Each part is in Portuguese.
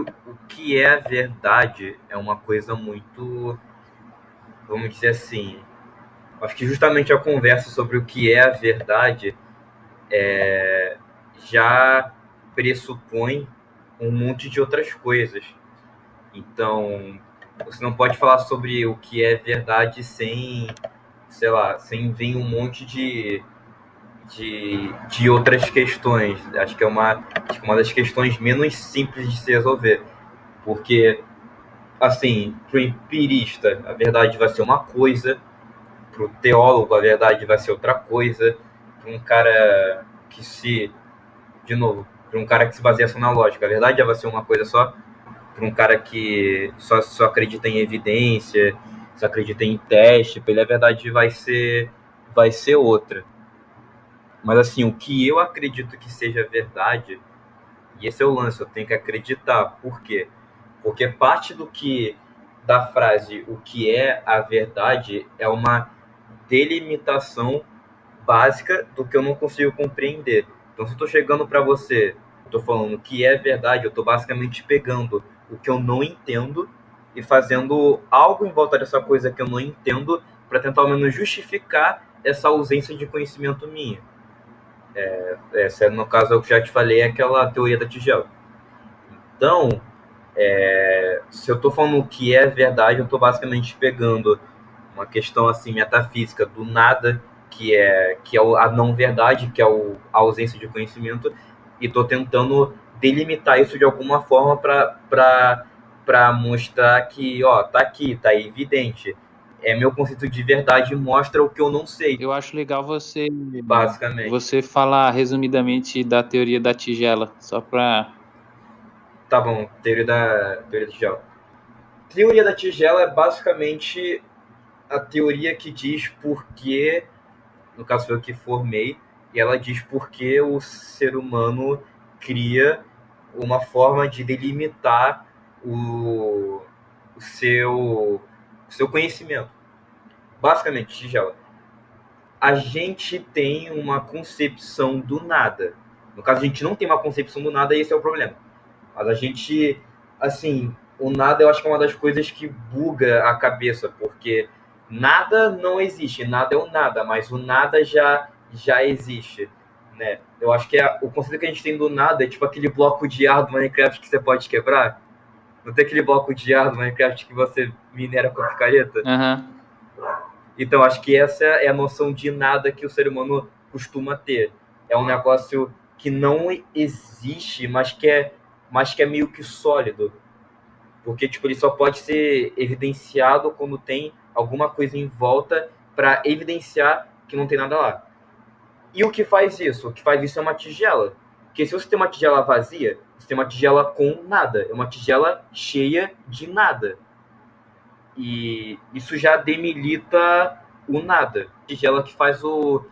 O que é a verdade é uma coisa muito, vamos dizer assim, acho que justamente a conversa sobre o que é a verdade já pressupõe um monte de outras coisas. Então, você não pode falar sobre o que é verdade sem, sei lá, sem vir um monte de outras questões. Acho que uma das questões menos simples de se resolver. Porque, assim, para o empirista, a verdade vai ser uma coisa, para o teólogo, a verdade vai ser outra coisa, para um cara que se, de novo, para um cara que se baseia só na lógica, a verdade já vai ser uma coisa só, para um cara que só acredita em evidência, só acredita em teste, para ele a verdade vai ser outra. Mas assim, o que eu acredito que seja verdade, e esse é o lance, eu tenho que acreditar. Por quê? Porque parte do que da frase o que é a verdade é uma delimitação básica do que eu não consigo compreender. Então, se eu estou chegando para você, estou falando o que é verdade, eu estou basicamente pegando o que eu não entendo e fazendo algo em volta dessa coisa que eu não entendo para tentar ao menos justificar essa ausência de conhecimento minha. Essa, no caso, eu já te falei, é aquela teoria da tigela. Então, se eu estou falando o que é verdade, eu estou basicamente pegando uma questão assim metafísica do nada, que é a não verdade, que é a ausência de conhecimento, e estou tentando delimitar isso de alguma forma para mostrar que, ó, tá aqui, tá evidente. É meu conceito de verdade mostra o que eu não sei, Eu acho legal basicamente. você falar resumidamente da teoria da tigela, só para... Tá bom, teoria da tigela. Teoria da tigela é basicamente a teoria que diz por que, no caso foi eu que formei, e ela diz por que o ser humano cria uma forma de delimitar o seu conhecimento. Basicamente, tigela, a gente tem uma concepção do nada. No caso, a gente não tem uma concepção do nada e esse é o problema. Mas a gente, assim, o nada eu acho que é uma das coisas que buga a cabeça, porque nada não existe, nada é o nada, mas o nada já existe, né? Eu acho que o conceito que a gente tem do nada é tipo aquele bloco de ar do Minecraft que você pode quebrar. Não tem aquele bloco de ar do Minecraft que você minera com a picareta? Uhum. Então, acho que essa é a noção de nada que o ser humano costuma ter. É um negócio que não existe, mas que é meio que sólido. Porque tipo, ele só pode ser evidenciado quando tem alguma coisa em volta para evidenciar que não tem nada lá. E o que faz isso? O que faz isso é uma tigela. Porque se você tem uma tigela vazia, você tem uma tigela com nada. É uma tigela cheia de nada. E isso já demilita o nada. Tigela que faz o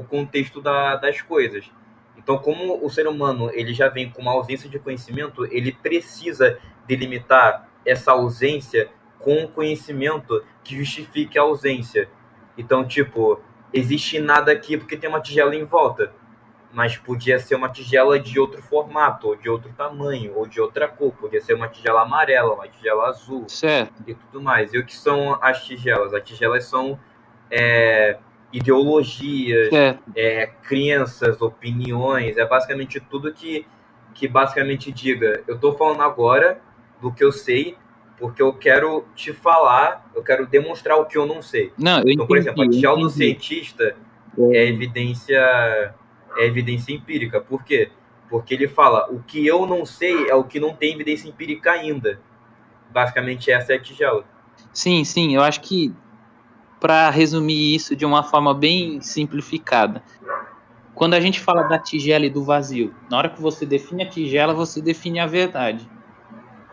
contexto das coisas. Então, como o ser humano ele já vem com uma ausência de conhecimento, ele precisa delimitar essa ausência com um conhecimento que justifique a ausência. Então, tipo, existe nada aqui porque tem uma tigela em volta, mas podia ser uma tigela de outro formato, ou de outro tamanho, ou de outra cor. Podia ser uma tigela amarela, uma tigela azul Certo. e tudo mais. E o que são as tigelas? As tigelas são é, ideologias, Certo. crenças, opiniões, é basicamente tudo que basicamente diga, eu estou falando agora do que eu sei, porque eu quero te falar, eu quero demonstrar o que eu não sei. Não, Então, por exemplo, a eu tigela do entendi. cientista é É, evidência, é evidência empírica. Por quê? Porque ele fala, o que eu não sei é o que não tem evidência empírica ainda. Basicamente, essa é a tigela. sim, sim, eu acho que para resumir isso de uma forma bem simplificada, quando a gente fala da tigela e do vazio, na hora que você define a tigela, você define a verdade.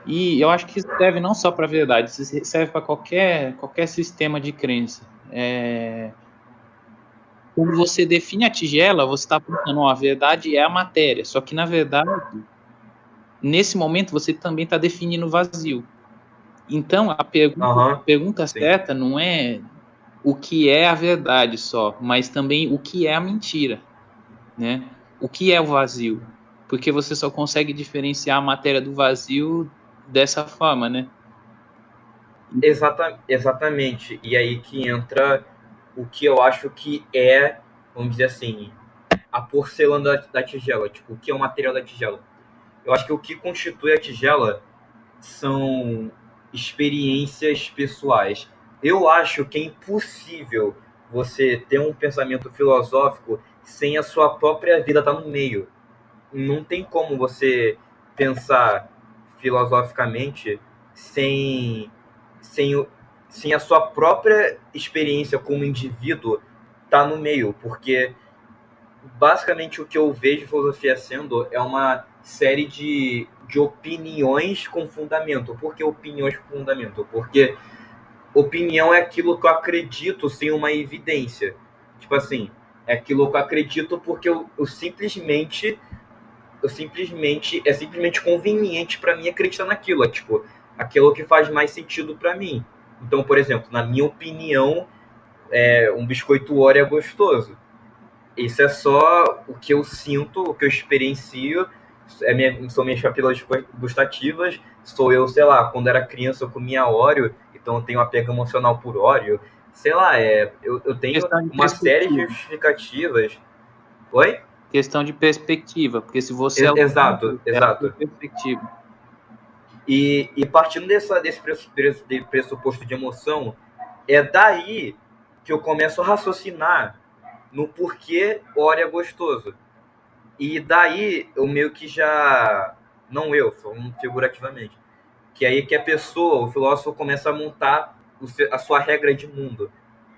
E eu acho que isso serve não só para a verdade, isso serve para qualquer sistema de crença. Quando você define a tigela, você está pensando, ó, a verdade é a matéria, só que na verdade, nesse momento, você também está definindo o vazio. Então, a Aham, pergunta sim. certa não é o que é a verdade só, mas também o que é a mentira, né? O que é o vazio? porque você só consegue diferenciar a matéria do vazio dessa forma, né? Exatamente. E aí que entra o que eu acho que é, vamos dizer assim, a porcelana da tigela. Tipo, o que é o material da tigela? Eu acho que o que constitui a tigela são experiências pessoais. Eu acho que é impossível você ter um pensamento filosófico sem a sua própria vida estar no meio. Não tem como você pensar filosoficamente sem, sem, sem a sua própria experiência como indivíduo estar no meio, porque basicamente o que eu vejo filosofia sendo é uma série de opiniões com fundamento. Por que opiniões com fundamento? Porque opinião é aquilo que eu acredito sem uma evidência. Tipo assim, é aquilo que eu acredito porque é simplesmente conveniente para mim acreditar naquilo. É tipo, aquilo que faz mais sentido para mim. Então, por exemplo, na minha opinião, um biscoito Oreo é gostoso. Isso é só o que eu sinto, o que eu experiencio, são minhas papilas gustativas. Sou eu, sei lá, quando era criança eu comia Oreo, então eu tenho apego emocional por Oreo. Sei lá, eu tenho Questão de uma série de perspectiva. justificativas. Oi? Questão de perspectiva, porque se você é o Exato, centro, é a sua exato. perspectiva. E partindo desse pressuposto de emoção, é daí que eu começo a raciocinar no porquê Oreo é gostoso. E daí eu meio que já. Não eu, falando figurativamente. Que aí que a pessoa, o filósofo, começa a montar a sua regra de mundo.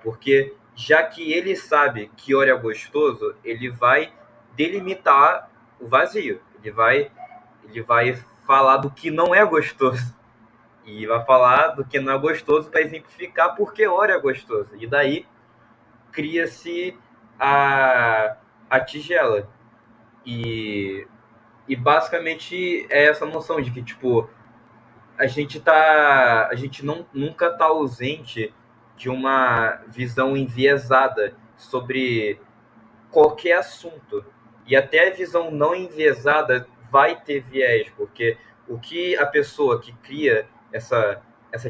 Porque já que ele sabe que Oreo é gostoso, ele vai delimitar o vazio. Ele vai falar do que não é gostoso. E vai falar do que não é gostoso para exemplificar por que Oreo é gostoso. E daí cria-se a tigela. E basicamente é essa noção de que, tipo, a gente nunca tá ausente de uma visão enviesada sobre qualquer assunto. E até a visão não enviesada vai ter viés, porque o que a pessoa que cria essa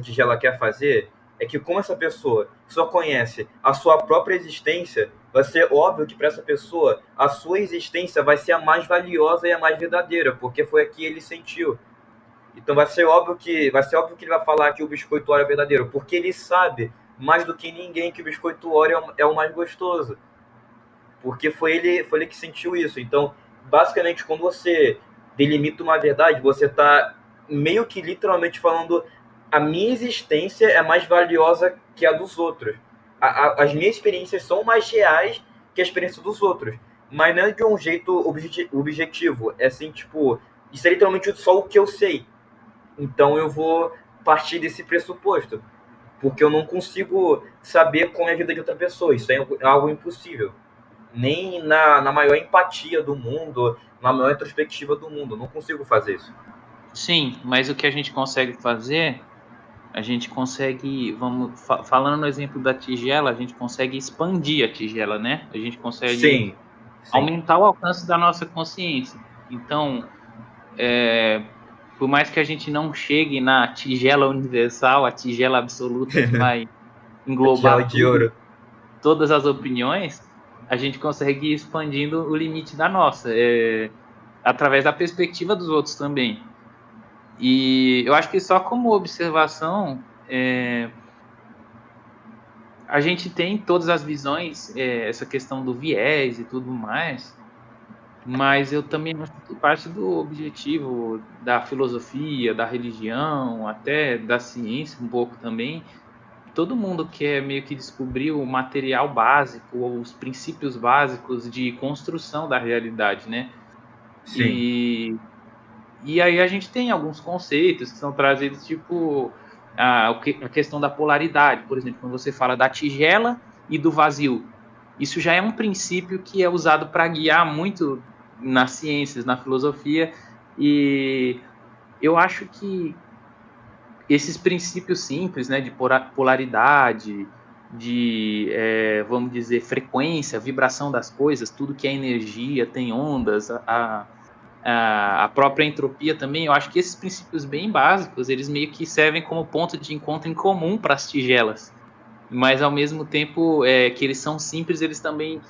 tigela quer fazer é que, como essa pessoa só conhece a sua própria existência, vai ser óbvio que para essa pessoa a sua existência vai ser a mais valiosa e a mais verdadeira, porque foi a que ele sentiu. Então vai ser óbvio que ele vai falar que o biscoito Oreo é verdadeiro, porque ele sabe mais do que ninguém que o biscoito Oreo é o mais gostoso, porque foi ele que sentiu isso. Então, basicamente, quando você delimita uma verdade, você está meio que literalmente falando: a minha existência é mais valiosa que a dos outros. As minhas experiências são mais reais que a experiência dos outros. Mas não é de um jeito objetivo. É assim, tipo, isso é literalmente só o que eu sei. Então eu vou partir desse pressuposto. Porque eu não consigo saber como é a vida de outra pessoa. Isso é algo impossível. Nem na maior empatia do mundo, na maior introspectiva do mundo. Não consigo fazer isso. Sim, mas o que a gente consegue fazer, a gente consegue, falando no exemplo da tigela, a gente consegue expandir a tigela, né? A gente consegue Sim, sim. aumentar o alcance da nossa consciência. Então, por mais que a gente não chegue na tigela universal, a tigela absoluta que vai Tigela englobar de ouro. todas as opiniões, a gente consegue ir expandindo o limite da nossa, através da perspectiva dos outros também. E eu acho que só como observação, a gente tem todas as visões, essa questão do viés e tudo mais, mas eu também acho que parte do objetivo da filosofia, da religião, até da ciência um pouco também, todo mundo quer meio que descobrir o material básico, ou os princípios básicos de construção da realidade, né? Sim. E aí a gente tem alguns conceitos que são trazidos, tipo a questão da polaridade, por exemplo, quando você fala da tigela e do vazio. Isso já é um princípio que é usado para guiar muito nas ciências, na filosofia, e eu acho que esses princípios simples, né, de polaridade, de, vamos dizer, frequência, vibração das coisas, tudo que é energia tem ondas, a própria entropia também, eu acho que esses princípios bem básicos, eles meio que servem como ponto de encontro em comum para as tigelas. Mas, ao mesmo tempo que eles são simples, eles também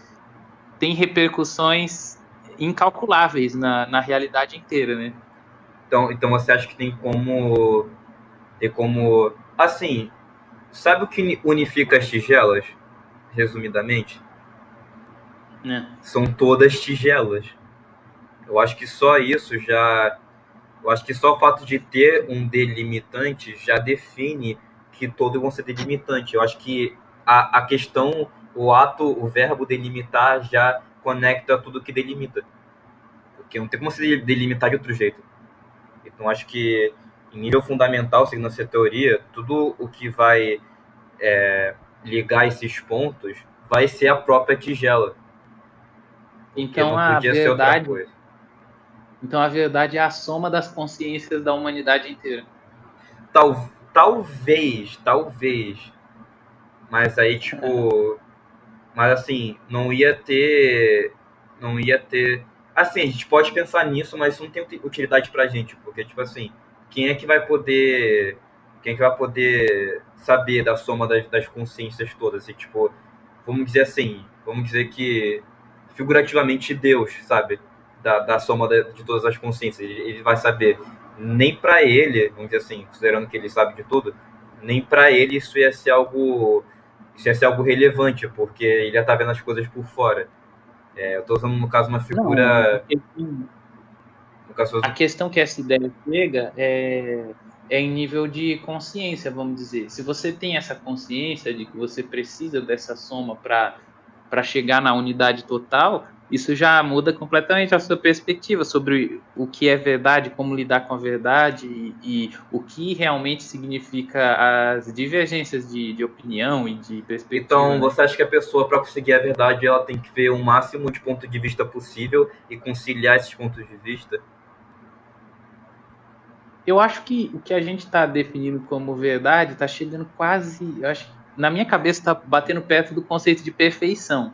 têm repercussões incalculáveis na realidade inteira, né? Então você acha que tem como. Assim, sabe o que unifica as tigelas, resumidamente? É. São todas tigelas. Eu acho que só isso já. Eu acho que só o fato de ter um delimitante já define que todos vão ser delimitantes. Eu acho que a questão, o ato, o verbo delimitar já conecta tudo que delimita. Porque não tem como se delimitar de outro jeito. Então acho que em nível fundamental, seguindo essa teoria, tudo o que vai ligar esses pontos vai ser a própria tigela. Porque Então não a podia ser outra verdade, coisa. então a verdade é a soma das consciências da humanidade inteira. Talvez. Mas aí, tipo. Mas assim, não ia ter. Não ia ter. Assim, a gente pode pensar nisso, mas isso não tem utilidade pra gente. Porque, tipo assim, quem é que vai poder. Quem é que vai poder saber da soma das consciências todas? E, tipo, vamos dizer que figurativamente Deus, sabe? Da soma de todas as consciências. Ele vai saber. Nem pra ele, vamos dizer assim, considerando que ele sabe de tudo, nem pra ele isso ia ser algo relevante, porque ele ia estar vendo as coisas por fora. Eu estou usando, no caso, uma Não, figura. No caso, a questão que essa ideia chega é em nível de consciência, vamos dizer. Se você tem essa consciência de que você precisa dessa soma para chegar na unidade total, isso já muda completamente a sua perspectiva sobre o que é verdade, como lidar com a verdade e o que realmente significa as divergências de opinião e de perspectiva, então, né? você acha que a pessoa, para conseguir a verdade, ela tem que ver o máximo de ponto de vista possível e conciliar esses pontos de vista? Eu acho que o que a gente está definindo como verdade está chegando quase, eu acho, na minha cabeça está batendo perto do conceito de perfeição.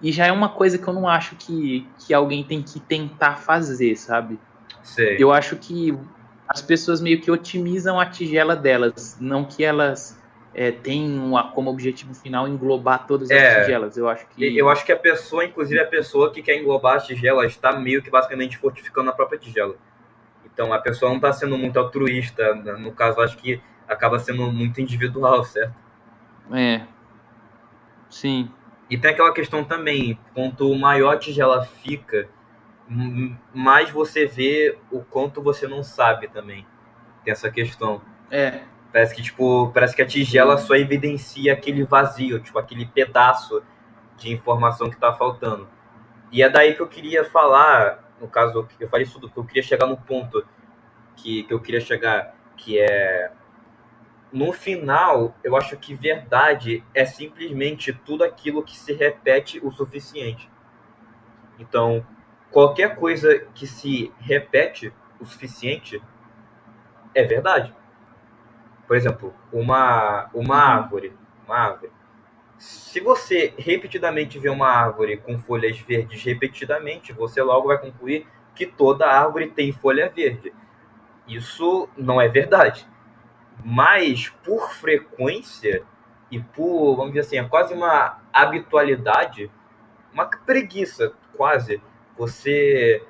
E já é uma coisa que eu não acho que alguém tem que tentar fazer, sabe? Sei. Eu acho que as pessoas meio que otimizam a tigela delas, não que elas tenham como objetivo final englobar todas as É, tigelas. Eu acho eu que acho que a pessoa, inclusive a pessoa que quer englobar a tigela, está meio que basicamente fortificando a própria tigela. Então, a pessoa não está sendo muito altruísta. No caso, acho que acaba sendo muito individual, certo? é, sim, E tem aquela questão também, quanto maior a tigela fica, mais você vê o quanto você não sabe também. Tem essa questão. é, Parece que a tigela eu, só evidencia aquele vazio, tipo, aquele pedaço de informação que está faltando. E é daí que eu queria falar, no caso, eu falei isso tudo, porque eu queria chegar no ponto que eu queria chegar, que é no final, eu acho que verdade é simplesmente tudo aquilo que se repete o suficiente. Então, qualquer coisa que se repete o suficiente é verdade. Por exemplo, uma uhum, árvore. Uma árvore. Se você repetidamente vê uma árvore com folhas verdes repetidamente, você logo vai concluir que toda árvore tem folha verde. Isso não é verdade. Mas, por frequência e por, vamos dizer assim, é quase uma habitualidade, uma preguiça quase, você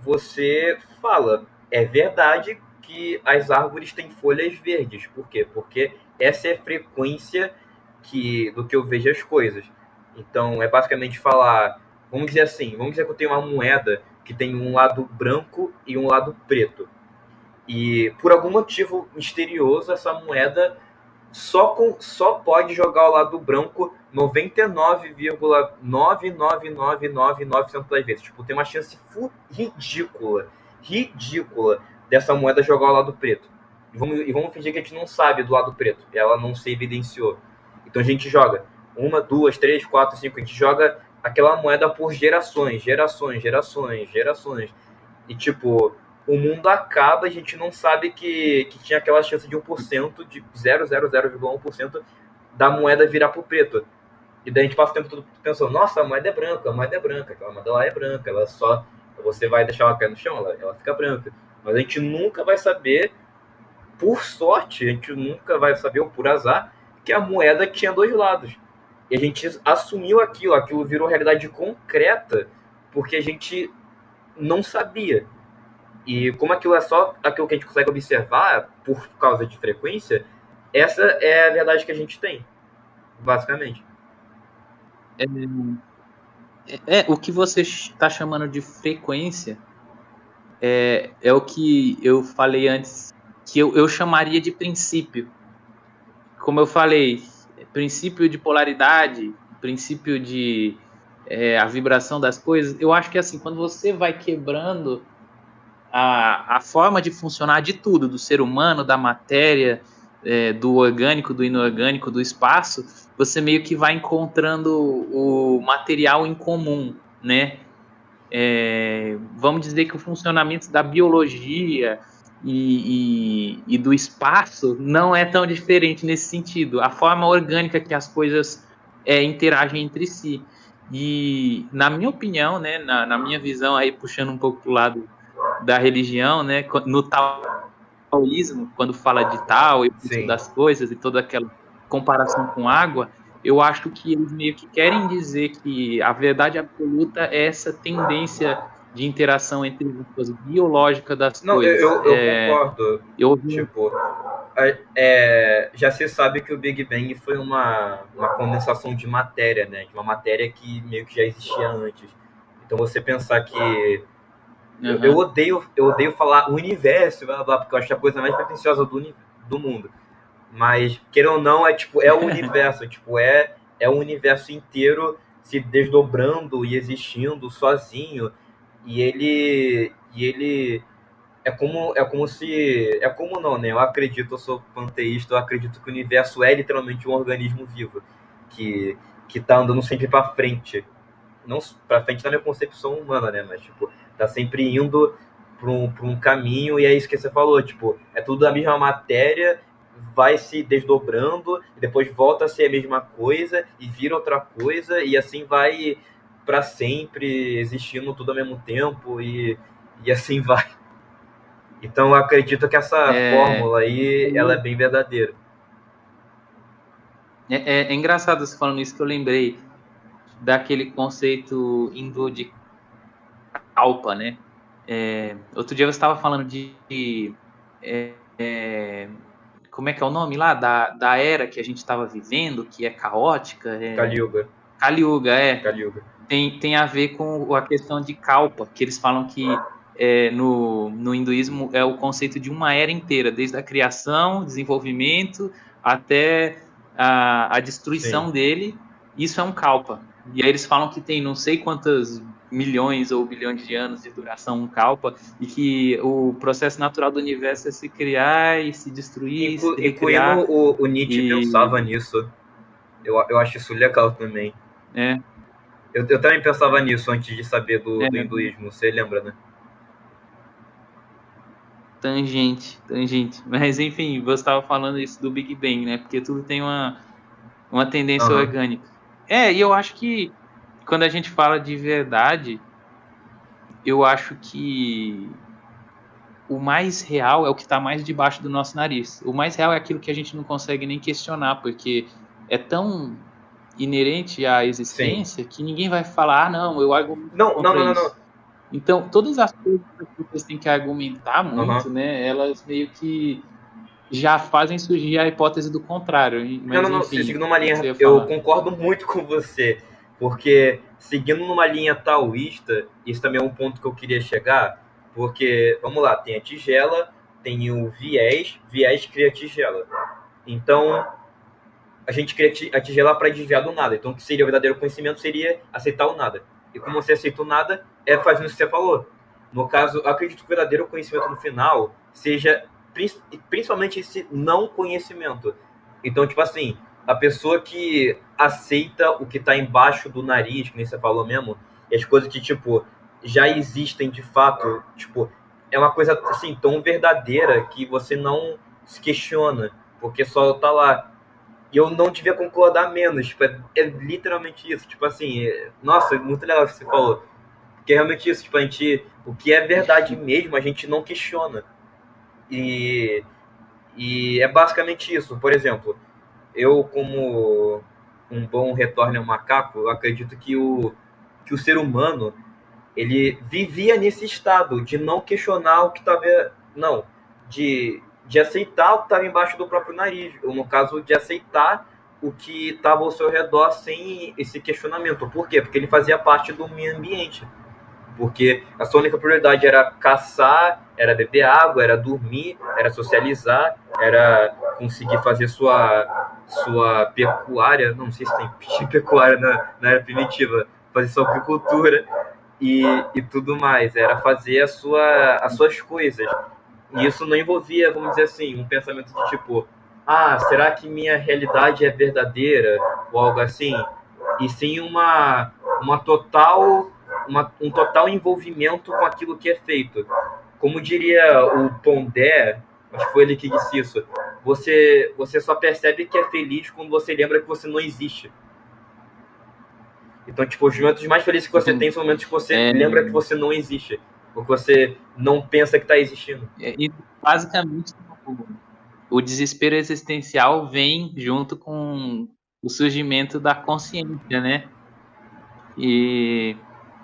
você fala, é verdade que as árvores têm folhas verdes. Por quê? Porque essa é a frequência do que eu vejo as coisas. Então, é basicamente falar, vamos dizer que eu tenho uma moeda que tem um lado branco e um lado preto. E por algum motivo misterioso, essa moeda só pode jogar o lado branco 99,99999% das vezes. Tipo, tem uma chance ridícula dessa moeda jogar o lado preto. E vamos fingir que a gente não sabe do lado preto. Ela não se evidenciou. Então a gente joga uma, duas, três, quatro, cinco. A gente joga aquela moeda por gerações. E tipo, o mundo acaba, a gente não sabe que tinha aquela chance de 1%, de 0,0001% da moeda virar pro preto. E daí a gente passa o tempo todo pensando, nossa, a moeda é branca, aquela moeda lá é branca, ela só Você vai deixar ela cair no chão, ela fica branca. Mas a gente nunca vai saber, por sorte, a gente nunca vai saber, ou por azar, que a moeda tinha dois lados. E a gente assumiu aquilo virou realidade concreta, porque a gente não sabia. E como aquilo é só aquilo que a gente consegue observar por causa de frequência, essa é a verdade que a gente tem, basicamente. O que você está chamando de frequência é o que eu falei antes, que eu chamaria de princípio. Como eu falei, princípio de polaridade, princípio de a vibração das coisas. Eu acho que assim, quando você vai quebrando a forma de funcionar de tudo, do ser humano, da matéria, do orgânico, do inorgânico, do espaço, você meio que vai encontrando o material em comum, né? Vamos dizer que o funcionamento da biologia e do espaço não é tão diferente nesse sentido. A forma orgânica que as coisas interagem entre si. E, na minha opinião, né, na minha visão, aí puxando um pouco para o lado da religião, né, no taoísmo, quando fala de Tao e o curso Sim. das coisas e toda aquela comparação com água, eu acho que eles meio que querem dizer que a verdade absoluta é essa tendência de interação entre as coisas biológicas das Não, coisas. eu concordo. Eu Tipo, já se sabe que o Big Bang foi uma condensação de matéria, né? De uma matéria que meio que já existia antes. Então você pensar que eu odeio falar universo, blá, blá, porque eu acho a coisa mais pretensiosa do mundo. Mas, queira ou não, é o universo, é o universo inteiro se desdobrando e existindo sozinho. E ele é como não, né? Eu acredito, eu sou panteísta, eu acredito que o universo é literalmente um organismo vivo que tá andando sempre para frente, não para frente na minha concepção humana, né? Mas tipo, tá sempre indo para um caminho e é isso que você falou, tipo, é tudo a mesma matéria, vai se desdobrando e depois volta a ser a mesma coisa e vira outra coisa e assim vai para sempre existindo tudo ao mesmo tempo e assim vai. Então eu acredito que essa fórmula aí, ela é bem verdadeira. É engraçado você falando isso, que eu lembrei daquele conceito hindu de kalpa, né? Outro dia você estava falando como é que é o nome lá? Da era que a gente estava vivendo, que é caótica. Kali Yuga. Kali Yuga, Kali Yuga. Tem a ver com a questão de kalpa, que eles falam que no hinduísmo é o conceito de uma era inteira, desde a criação, desenvolvimento, até a destruição Sim. dele. Isso é um kalpa. E aí eles falam que tem não sei quantas milhões ou bilhões de anos de duração um kalpa, e que o processo natural do universo é se criar e se destruir, se recriar. Incluindo o Nietzsche pensava nisso. Eu acho isso legal também. Eu também pensava nisso antes de saber do hinduísmo, você lembra, né? Tangente. Mas enfim, você estava falando isso do Big Bang, né? Porque tudo tem uma tendência orgânica. E eu acho que quando a gente fala de verdade, eu acho que o mais real é o que está mais debaixo do nosso nariz. O mais real é aquilo que a gente não consegue nem questionar, porque é tão inerente à existência que ninguém vai falar, não, eu argumento contra isso. Não. Então, todas as coisas que as pessoas têm que argumentar muito, né, elas meio que já fazem surgir a hipótese do contrário. Mas, não, enfim, seguindo uma linha, eu concordo muito com você, porque seguindo numa linha taoísta, isso também é um ponto que eu queria chegar, porque, vamos lá, tem a tigela, tem o viés cria a tigela. Então, a gente cria a tigela para desviar do nada. Então, o que seria o verdadeiro conhecimento seria aceitar o nada. E como você aceita o nada, é fazendo o que você falou. No caso, eu acredito que o verdadeiro conhecimento no final seja principalmente esse não conhecimento. Então, tipo assim, a pessoa que aceita o que está embaixo do nariz, que nem você falou mesmo, e as coisas que, tipo, já existem de fato, tipo, é uma coisa, assim, tão verdadeira que você não se questiona, porque só tá lá. E eu não devia concordar menos, tipo, é literalmente isso, tipo assim, nossa, muito legal o que você falou. Porque é realmente isso, tipo, o que é verdade mesmo, a gente não questiona. E, e é basicamente isso. Por exemplo, eu, como um bom retorno ao macaco, eu acredito que o ser humano, ele vivia nesse estado de não questionar o que estava... Não, de aceitar o que estava embaixo do próprio nariz. Ou, no caso, de aceitar o que estava ao seu redor sem esse questionamento. Por quê? Porque ele fazia parte do meio ambiente. Porque a sua única prioridade era caçar, era beber água, era dormir, era socializar, era conseguir fazer sua pecuária, não sei se tem pecuária na era primitiva, fazer sua agricultura e tudo mais, era fazer as suas coisas. E isso não envolvia, vamos dizer assim, um pensamento de tipo, será que minha realidade é verdadeira? Ou algo assim. E sim uma total, um total envolvimento com aquilo que é feito. Como diria o Pondé, acho que foi ele que disse isso, você só percebe que é feliz quando você lembra que você não existe. Então, tipo, os momentos mais felizes que você tem são momentos que você lembra que você não existe. Ou que você não pensa que está existindo. E basicamente o desespero existencial vem junto com o surgimento da consciência, né? E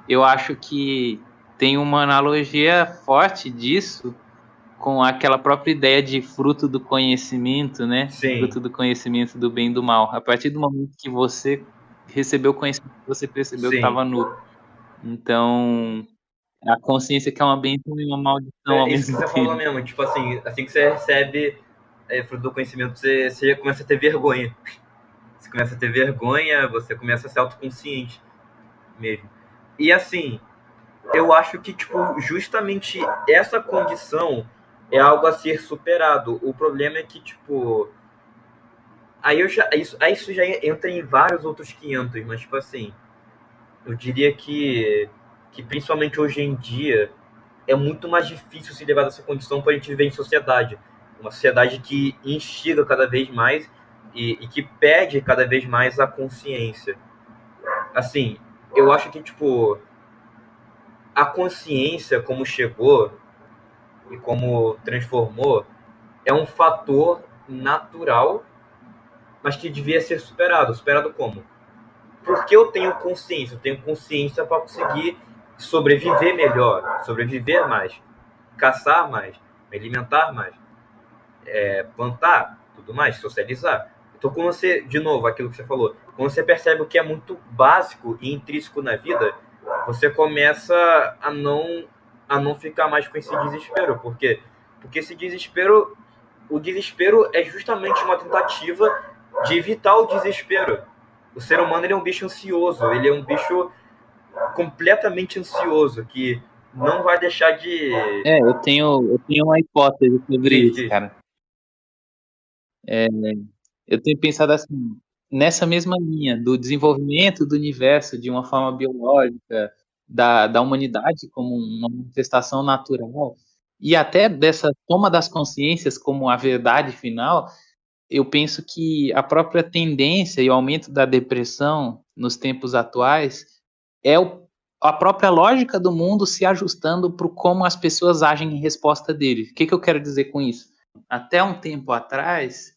eu acho que tem uma analogia forte disso com aquela própria ideia de fruto do conhecimento, né? Sim. Fruto do conhecimento do bem e do mal. A partir do momento que você recebeu o conhecimento, você percebeu que estava nu. Então, a consciência que é uma bênção e uma maldição ao Isso que mesmo você tempo. falou mesmo. Tipo assim que você recebe fruto do conhecimento, você já começa a ter vergonha. Você começa a ter vergonha, você começa a ser autoconsciente mesmo. E assim, eu acho que, tipo, justamente essa condição é algo a ser superado. O problema é que, tipo, isso já entra em vários outros 500, mas, tipo assim, eu diria que principalmente hoje em dia é muito mais difícil se levar dessa condição para a gente viver em sociedade. Uma sociedade que instiga cada vez mais e que pede cada vez mais a consciência. Assim, eu acho que, tipo, a consciência, como chegou e como transformou, é um fator natural, mas que devia ser superado. Superado como? Porque eu tenho consciência. Eu tenho consciência para conseguir sobreviver melhor, sobreviver mais, caçar mais, me alimentar mais, plantar, tudo mais, socializar. Então, quando você, de novo, aquilo que você falou, quando você percebe o que é muito básico e intrínseco na vida, você começa a não ficar mais com esse desespero. Por quê? Porque o desespero é justamente uma tentativa de evitar o desespero. O ser humano, ele é um bicho ansioso, ele é um bicho completamente ansioso, que não vai deixar de... Eu tenho uma hipótese sobre isso, cara. Eu tenho pensado assim, nessa mesma linha do desenvolvimento do universo de uma forma biológica, da humanidade como uma manifestação natural, e até dessa toma das consciências como a verdade final. Eu penso que a própria tendência e o aumento da depressão nos tempos atuais é a própria lógica do mundo se ajustando para como as pessoas agem em resposta dele. O que eu quero dizer com isso? Até um tempo atrás,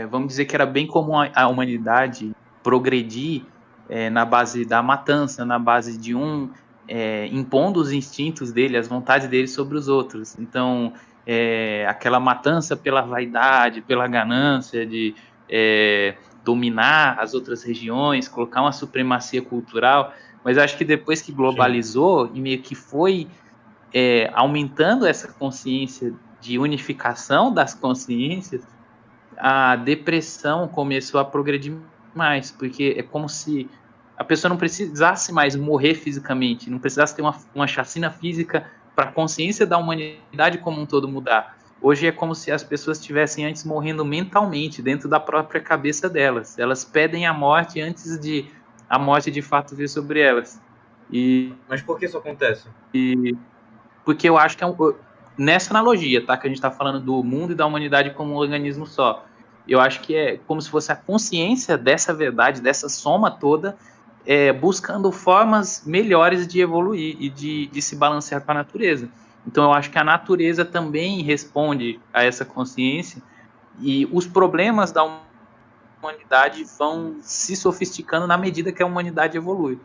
vamos dizer que era bem comum a humanidade progredir na base da matança, na base de impondo os instintos dele, as vontades dele sobre os outros. Então, aquela matança pela vaidade, pela ganância de dominar as outras regiões, colocar uma supremacia cultural. Mas eu acho que depois que globalizou e meio que foi aumentando essa consciência de unificação das consciências, a depressão começou a progredir mais, porque é como se a pessoa não precisasse mais morrer fisicamente, não precisasse ter uma chacina física para a consciência da humanidade como um todo mudar. Hoje é como se as pessoas estivessem antes morrendo mentalmente, dentro da própria cabeça delas. Elas pedem a morte antes de a morte de fato vir sobre elas. Mas por que isso acontece? Porque eu acho que nessa analogia, tá, que a gente está falando do mundo e da humanidade como um organismo só, eu acho que é como se fosse a consciência dessa verdade, dessa soma toda, buscando formas melhores de evoluir e de se balancear com a natureza. Então eu acho que a natureza também responde a essa consciência e os problemas da humanidade vão se sofisticando na medida que a humanidade evolui.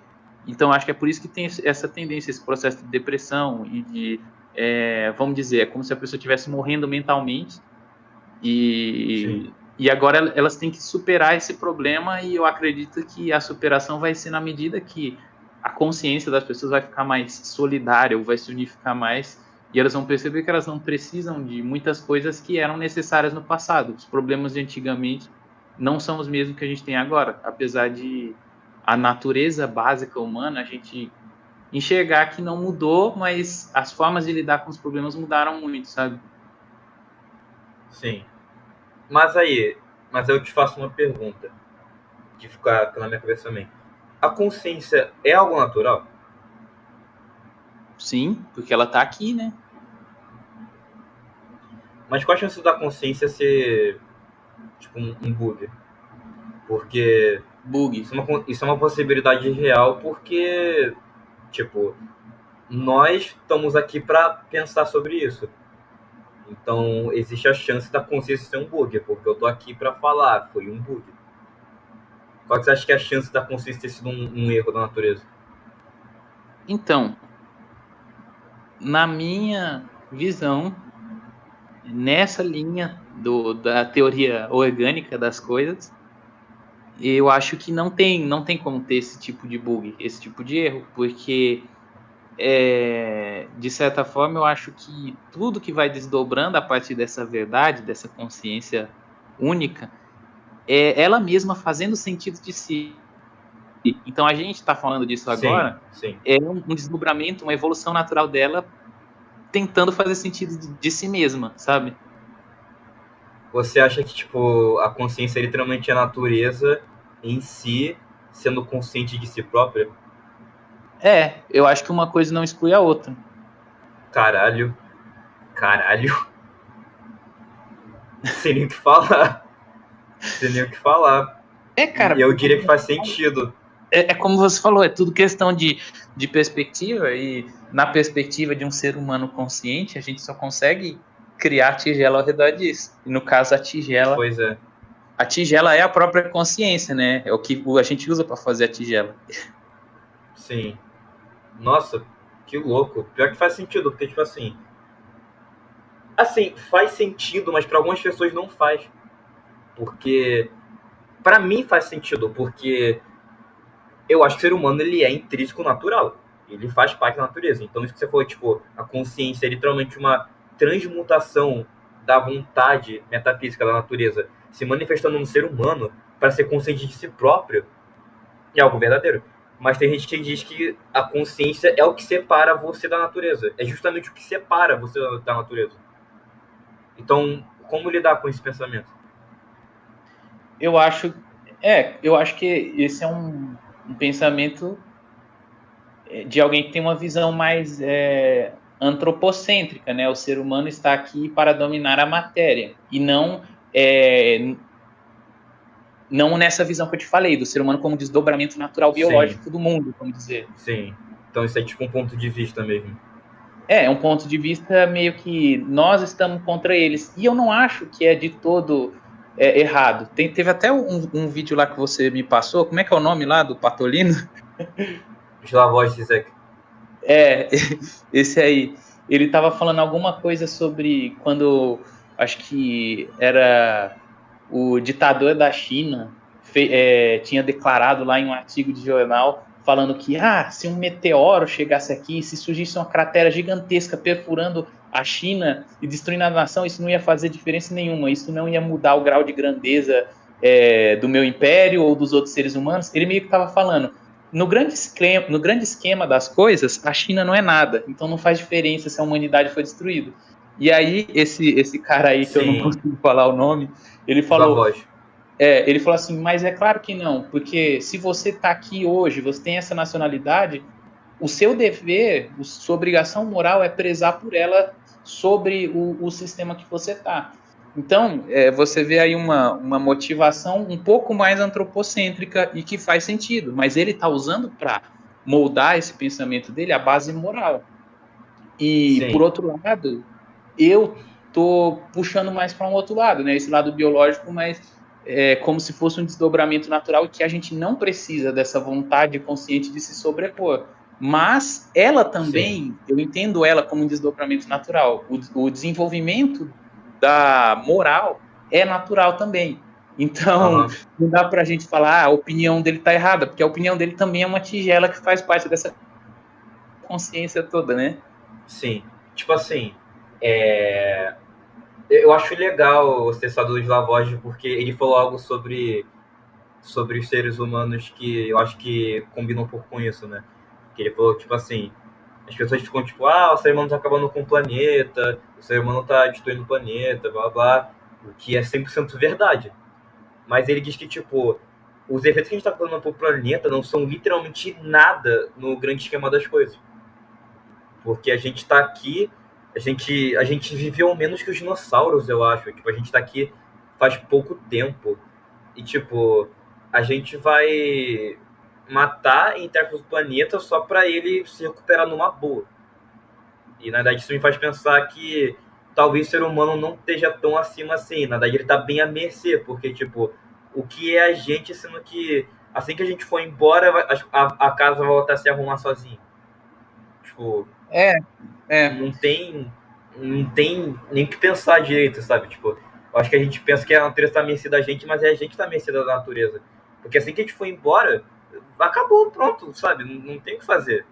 Então acho que é por isso que tem essa tendência, esse processo de depressão e de, vamos dizer, é como se a pessoa estivesse morrendo mentalmente e agora elas têm que superar esse problema e eu acredito que a superação vai ser na medida que a consciência das pessoas vai ficar mais solidária, ou vai se unificar mais e elas vão perceber que elas não precisam de muitas coisas que eram necessárias no passado. Os problemas de antigamente não são os mesmos que a gente tem agora, apesar de a natureza básica humana a gente enxergar que não mudou, mas as formas de lidar com os problemas mudaram muito, sabe? Sim. Mas eu te faço uma pergunta que fica na minha cabeça também. A consciência é algo natural? Sim, porque ela tá aqui, né? Mas qual a chance da consciência ser tipo um bug? Porque Bug. isso é uma possibilidade real, porque tipo, nós estamos aqui para pensar sobre isso. Então, existe a chance da consciência ser um bug, porque eu tô aqui para falar, foi um bug. Qual que você acha que é a chance da consciência ter sido um erro da natureza? Então, na minha visão, nessa linha da teoria orgânica das coisas, eu acho que não tem como ter esse tipo de bug, esse tipo de erro, porque de certa forma eu acho que tudo que vai desdobrando a partir dessa verdade, dessa consciência única, é ela mesma fazendo sentido de si. Então a gente está falando disso agora, sim. é um desdobramento, uma evolução natural dela tentando fazer sentido de si mesma, sabe? Você acha que tipo a consciência é literalmente a natureza em si sendo consciente de si própria? Eu acho que uma coisa não exclui a outra. Caralho. Sem nem o que falar. Cara. E eu diria que faz sentido. É como você falou, é tudo questão de perspectiva, e na perspectiva de um ser humano consciente, a gente só consegue criar a tigela ao redor disso. E no caso, a tigela. Pois é. A tigela é a própria consciência, né? É o que a gente usa para fazer a tigela. Sim. Nossa, que louco. Pior que faz sentido, porque, tipo assim. Assim, faz sentido, mas para algumas pessoas não faz. Porque. Para mim faz sentido, porque eu acho que o ser humano ele é intrínseco natural. Ele faz parte da natureza. Então, isso que você falou, tipo, a consciência é literalmente uma transmutação da vontade metafísica da natureza se manifestando no ser humano para ser consciente de si próprio, é algo verdadeiro. Mas tem gente que diz que a consciência é o que separa você da natureza. É justamente o que separa você da natureza. Então, como lidar com esse pensamento? Eu acho que esse é um pensamento de alguém que tem uma visão mais antropocêntrica, né? O ser humano está aqui para dominar a matéria e não nessa visão que eu te falei, do ser humano como desdobramento natural biológico do mundo, vamos dizer. Sim. Então isso é tipo um ponto de vista mesmo. É um ponto de vista meio que nós estamos contra eles. E eu não acho que é de todo errado. Teve até um vídeo lá que você me passou. Como é que é o nome lá do Patolino? Slavoj Zizek. Esse aí. Ele estava falando alguma coisa sobre quando, acho que era o ditador da China, tinha declarado lá em um artigo de jornal, falando que se um meteoro chegasse aqui, se surgisse uma cratera gigantesca perfurando a China e destruindo a nação, isso não ia fazer diferença nenhuma, isso não ia mudar o grau de grandeza do meu império ou dos outros seres humanos. Ele meio que estava falando, no grande esquema das coisas, a China não é nada, então não faz diferença se a humanidade for destruída. E aí, esse cara aí, que eu não consigo falar o nome, ele falou... ele falou assim, mas é claro que não, porque se você está aqui hoje, você tem essa nacionalidade, o seu dever, sua obrigação moral é prezar por ela sobre o sistema que você está. Então, você vê aí uma motivação um pouco mais antropocêntrica e que faz sentido, mas ele está usando para moldar esse pensamento dele a base moral. E, por Sim, outro lado, eu tô puxando mais para um outro lado, né? Esse lado biológico, mas como se fosse um desdobramento natural que a gente não precisa dessa vontade consciente de se sobrepor. Mas ela sim. também, eu entendo ela como um desdobramento natural. O desenvolvimento da moral é natural também. Então, Aham, não dá para a gente falar a opinião dele está errada, porque a opinião dele também é uma tigela que faz parte dessa consciência toda, né? sim. Tipo assim, é, eu acho legal o Cessador de Lavage porque ele falou algo sobre os seres humanos que eu acho que combina um pouco com isso, né? Que ele falou, tipo assim, as pessoas ficam tipo, o ser humano tá acabando com o planeta, o ser humano tá destruindo o planeta, blá blá, o que é 100% verdade. Mas ele diz que, tipo, os efeitos que a gente tá causando pro planeta não são literalmente nada no grande esquema das coisas. Porque a gente tá aqui, a gente viveu menos que os dinossauros, eu acho. Tipo, a gente tá aqui faz pouco tempo. E, tipo, a gente vai matar intérpretes do planeta só para ele se recuperar numa boa. E, na verdade, isso me faz pensar que talvez o ser humano não esteja tão acima assim. Na verdade, ele tá bem à mercê, porque, tipo, o que é a gente, sendo que assim que a gente for embora, a casa vai voltar a se arrumar sozinha. Tipo, É, é. não tem, não tem nem o que pensar direito, sabe? Tipo, eu acho que a gente pensa que a natureza tá à mercê da gente, mas é a gente que tá à mercê da natureza. Porque assim que a gente for embora, acabou, pronto, sabe? Não tem o que fazer.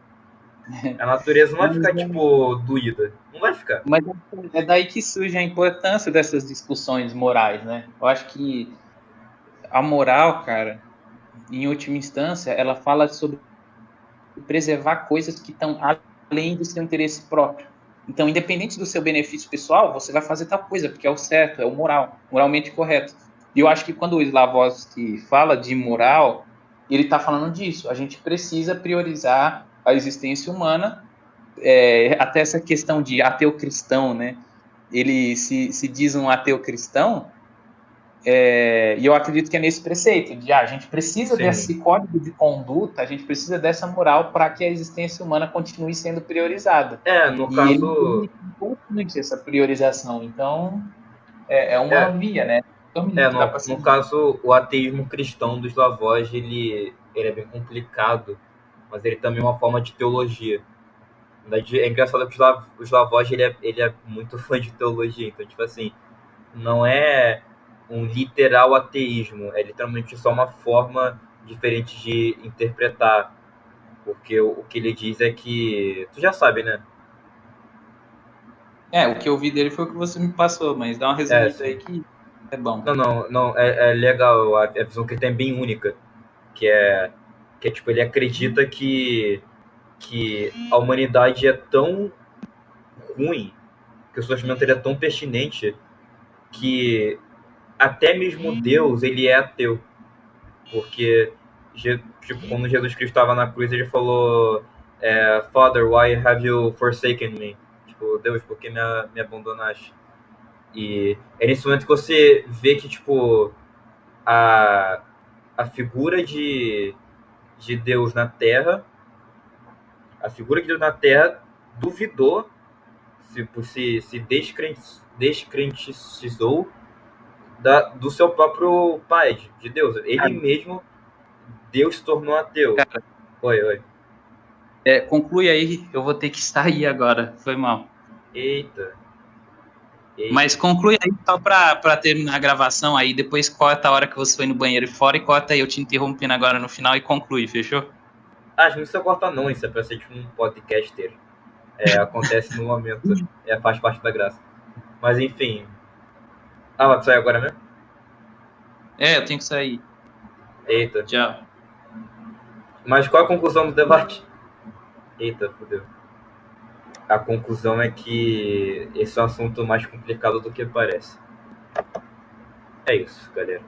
A natureza não vai Mas, ficar, tipo, doída. Não vai ficar. mas é daí que surge a importância dessas discussões morais, né? Eu acho que a moral, cara, em última instância, ela fala sobre preservar coisas que estão além do seu interesse próprio. Então, independente do seu benefício pessoal, você vai fazer tal coisa, porque é o certo, é o moral, moralmente correto. E eu acho que quando o Slavovsky fala de moral, ele está falando disso. A gente precisa priorizar a existência humana, até essa questão de ateu cristão, né? Ele se diz um ateu cristão, e eu acredito que é nesse preceito, de a gente precisa Sim. desse código de conduta, a gente precisa dessa moral para que a existência humana continue sendo priorizada. É, no E ele caso. tem importante essa priorização. Então, é uma É, via, né? Caminho que dá para no seguir. caso, o ateísmo cristão dos Lavós, ele é bem complicado, mas ele também é uma forma de teologia. Na verdade, é engraçado que os Lavós, ele é muito fã de teologia, então, tipo assim, não é um literal ateísmo, é literalmente só uma forma diferente de interpretar, porque o que ele diz é que, tu já sabe, né? O que eu vi dele foi o que você me passou, mas dá uma É, resumida assim, aí que é bom. não, é legal, a visão que ele tem é bem única, que é tipo, ele acredita que a humanidade é tão ruim, que o sofrimento ele é tão pertinente, que até mesmo Deus, ele é ateu, porque, tipo, quando Jesus Cristo estava na cruz, ele falou, Father, why have you forsaken me? Tipo, Deus, por que me abandonaste? E é nesse momento que você vê que, tipo, a, a figura de Deus na Terra, a figura de Deus na Terra duvidou, se descrentizou do seu próprio pai, de Deus. Ele Cara, mesmo, Deus se tornou ateu. cara, Oi, oi. conclui aí, eu vou ter que sair agora, foi mal. Eita, Mas eita. conclui aí só para terminar a gravação aí, depois corta a hora que você foi no banheiro e fora e corta aí eu te interrompendo agora no final e conclui, fechou? Acho que não precisa cortar não, isso é pra ser tipo um podcaster. Acontece no momento, faz parte da graça. Mas enfim. Vai sair agora mesmo? Eu tenho que sair. Eita. Tchau. Mas qual a conclusão do debate? Eita, fodeu. A conclusão é que esse é um assunto mais complicado do que parece. É isso, galera.